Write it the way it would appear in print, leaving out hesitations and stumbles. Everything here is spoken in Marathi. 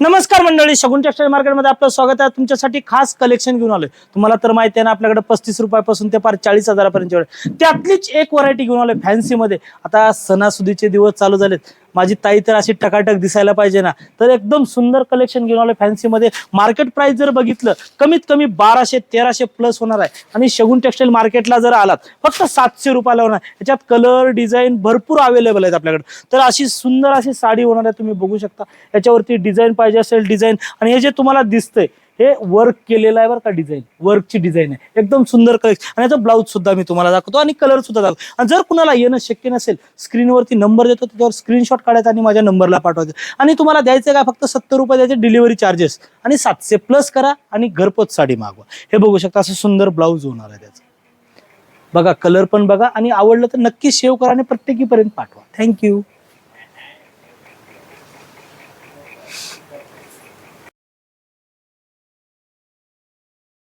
नमस्कार मंडळी, शगुन टेक्सटाईल मार्केटमध्ये आपलं स्वागत आहे. तुमच्यासाठी खास कलेक्शन घेऊन आलोय. तुम्हाला तर माहिती आहे ना, आपल्याकडे 35 रुपयापासून ते पार 40,000 पर्यंत त्यातलीच एक व्हरायटी घेऊन आलोय फॅन्सी मध्ये. आता सणासुदीचे दिवस चालू झालेत. माझी ताई तर अशी टकाटक दिसायला पाहिजे ना, तर एकदम सुंदर कलेक्शन घेऊन आलोय फॅन्सी मध्ये. मार्केट प्राइस जर बघितलं कमीत कमी 1200-1300 प्लस होणार आहे. आणि शगुन टेक्सटाईल मार्केटला जर आलात फक्त 700 रुपयाला होणार. याच्यात कलर डिझाईन भरपूर अवेलेबल आहेत आपल्याकडे. तर अशी सुंदर अशी साडी होणार आहे, तुम्ही बघू शकता. याच्यावरती डिझाईन पाहिजे असेल डिझाईन, आणि हे जे तुम्हाला दिसतंय हे वर्क केलेलं आहे बरं का. डिझाईन वर्कची डिझाईन आहे, एकदम सुंदर कलेक्शन. आणि याचा ब्लाऊज सुद्धा मी तुम्हाला दाखवतो आणि कलर सुद्धा दाखवतो. आणि जर कुणाला येणं शक्य नसेल, स्क्रीनवरती नंबर देतो, त्याच्यावर स्क्रीनशॉट काढायचा आणि माझ्या नंबरला पाठवायचं. आणि तुम्हाला द्यायचं काय, फक्त 70 रुपये द्यायचे डिलिव्हरी चार्जेस, आणि 700 प्लस करा आणि घरपोच साडी मागवा. हे बघू शकता, असं सुंदर ब्लाऊज होणार आहे त्याचं. बघा कलर पण बघा, आणि आवडलं तर नक्की सेव्ह करा आणि प्रत्येकीपर्यंत पाठवा. थँक्यू.